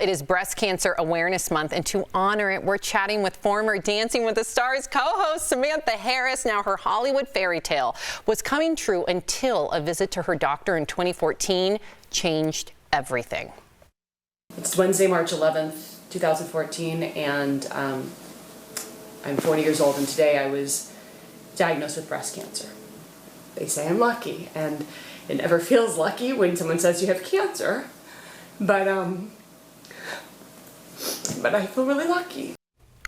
it is Breast Cancer Awareness Month, and to honor it, we're chatting with former Dancing with the Stars co-host Samantha Harris. Now, her Hollywood fairy tale was coming true until a visit to her doctor in 2014 changed everything. It's Wednesday, March 11th, 2014, and I'm 40 years old, and today I was diagnosed with breast cancer. They say I'm lucky, and it never feels lucky when someone says you have cancer, but I feel really lucky.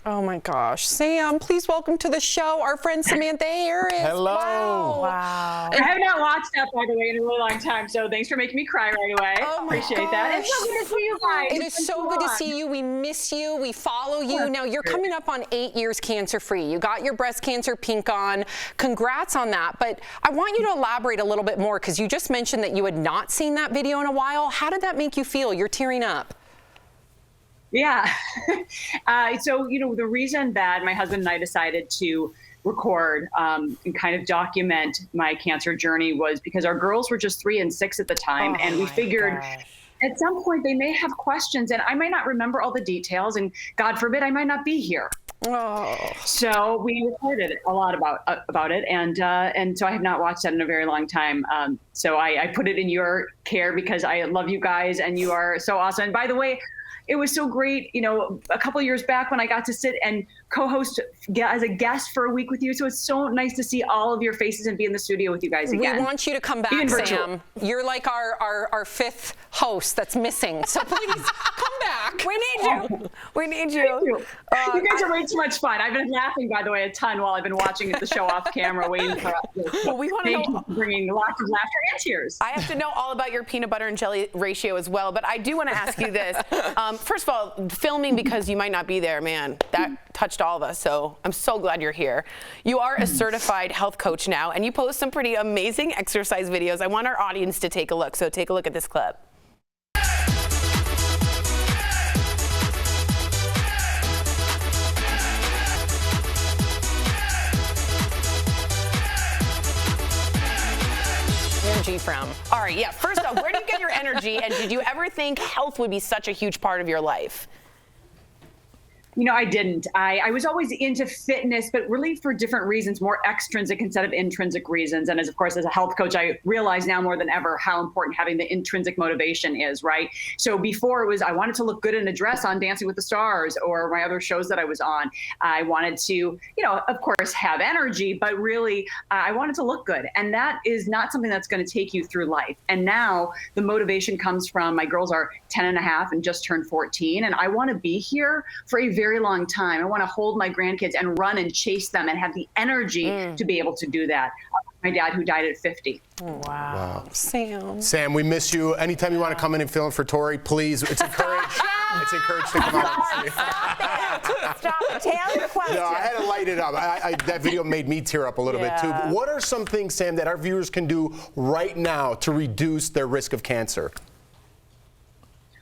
Oh my gosh. Sam, please welcome to the show our friend Samantha Harris. Hello. Wow. I have not watched that, by the way, in a really long time, so thanks for making me cry right away. Oh my Appreciate that. It's so good to see you guys. It is so good to see you. We miss you. We follow you. Now, you're coming up on 8 years cancer-free. You got your breast cancer pink on. Congrats on that. But I want you to elaborate a little bit more, because you just mentioned that you had not seen that video in a while. How did that make you feel? You're tearing up. Yeah. So, the reason that my husband and I decided to record and kind of document my cancer journey was because our girls were just 3 and 6 at the time. And we figured at some point they may have questions, and I might not remember all the details, and God forbid I might not be here. Oh. So we recorded a lot about it, and so I have not watched that in a very long time. So I put it in your care because I love you guys, and you are so awesome. And by the way, it was so great, a couple of years back when I got to sit and co-host as a guest for a week with you. So it's so nice to see all of your faces and be in the studio with you guys again. We want you to come back, Sam. You're like our fifth host that's missing. So please come back. We need you. We need you. You guys are way too much fun. I've been laughing, by the way, a ton while I've been watching the show off camera, waiting for Well, we want to know, bringing lots of laughter and tears. I have to know all about your peanut butter and jelly ratio as well, but I do want to ask you this. First of all, filming because you might not be there, man, that touched all of us, so I'm so glad you're here. You are a certified health coach now, and you post some pretty amazing exercise videos. I want our audience to take a look, so take a look at this clip. Energy from. All right, yeah, first off, where do you get your energy, and did you ever think health would be such a huge part of your life? I didn't. I was always into fitness, but really for different reasons, more extrinsic instead of intrinsic reasons. And as a health coach, I realize now more than ever how important having the intrinsic motivation is, right? So before it was, I wanted to look good in a dress on Dancing with the Stars or my other shows that I was on. I wanted to, of course, have energy, but really I wanted to look good. And that is not something that's going to take you through life. And now the motivation comes from my girls are 10 and a half and just turned 14. And I want to be here for a very long time. I want to hold my grandkids and run and chase them and have the energy to be able to do that. My dad, who died at 50. Wow. Sam, we miss you. Anytime you want to come in and fill in for Tori, please. It's encouraged. It's encouraged to come out and see. Stop it. Tell your question. No, I had to light it up. That video made me tear up a little bit too. But what are some things, Sam, that our viewers can do right now to reduce their risk of cancer?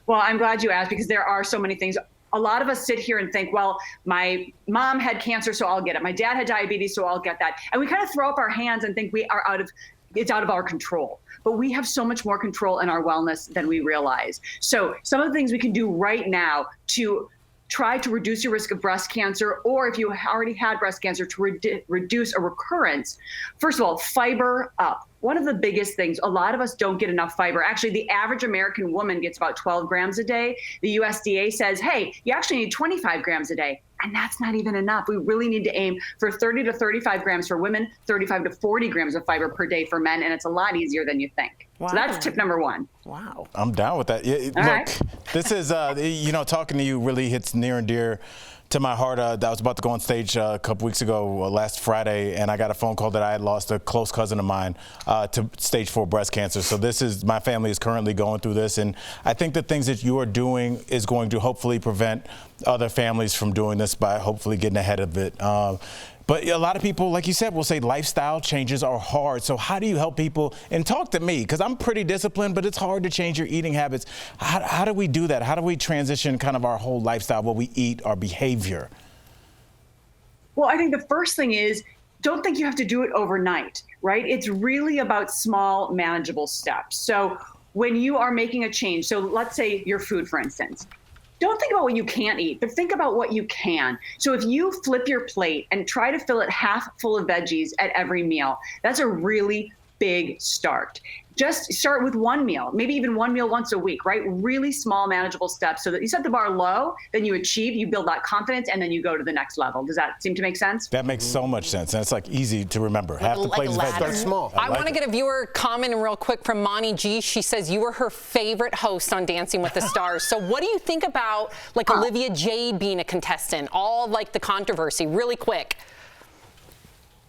Well, I'm glad you asked, because there are so many things. A lot of us sit here and think, well, my mom had cancer, so I'll get it. My dad had diabetes, so I'll get that. And we kind of throw up our hands and think it's out of our control. But we have so much more control in our wellness than we realize. So some of the things we can do right now to try to reduce your risk of breast cancer, or if you already had breast cancer, to reduce a recurrence. First of all, fiber up. One of the biggest things, a lot of us don't get enough fiber. Actually, the average American woman gets about 12 grams a day. The USDA says, hey, you actually need 25 grams a day. And that's not even enough. We really need to aim for 30 to 35 grams for women, 35 to 40 grams of fiber per day for men. And it's a lot easier than you think. Wow. So that's tip number one. Wow. I'm down with that. Look, this is, talking to you really hits near and dear to my heart. I was about to go on stage a couple weeks ago, last Friday, and I got a phone call that I had lost a close cousin of mine to stage 4 breast cancer. So my family is currently going through this, and I think the things that you are doing is going to hopefully prevent other families from doing this by hopefully getting ahead of it. But a lot of people, like you said, will say lifestyle changes are hard. So how do you help people? And talk to me, because I'm pretty disciplined, but it's hard to change your eating habits. How do we do that? How do we transition kind of our whole lifestyle, what we eat, our behavior? Well, I think the first thing is, don't think you have to do it overnight, right? It's really about small, manageable steps. So when you are making a change, so let's say your food, for instance, don't think about what you can't eat, but think about what you can. So if you flip your plate and try to fill it half full of veggies at every meal, that's a really big start. Just start with one meal, maybe even one meal once a week, right? Really small, manageable steps so that you set the bar low, then you achieve, you build that confidence, and then you go to the next level. Does that seem to make sense? That makes so much sense. And it's like easy to remember. Half the like plate a is ladder. vegetables. Start small. I want to get a viewer comment in real quick from Monty G. She says you were her favorite host on Dancing with the Stars. So what do you think about like Olivia Jade being a contestant? All like the controversy, really quick.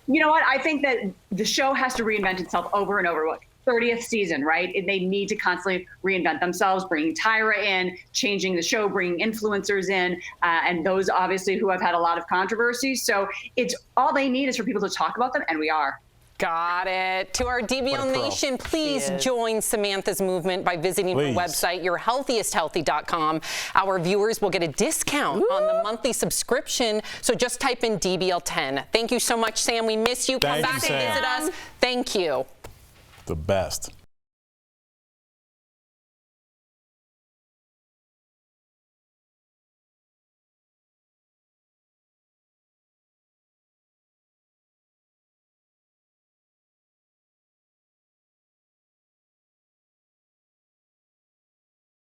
You know what? I think that the show has to reinvent itself over and over. What, 30th season, right? And they need to constantly reinvent themselves, bringing Tyra in, changing the show, bringing influencers in, and those obviously who have had a lot of controversy. So it's all they need is for people to talk about them, and we are. Got it. To our DBL Nation, please join Samantha's movement by visiting her website, yourhealthiesthealthy.com. Our viewers will get a discount on the monthly subscription, so just type in DBL10. Thank you so much, Sam. We miss you. Come back and visit us. Thank you. The best.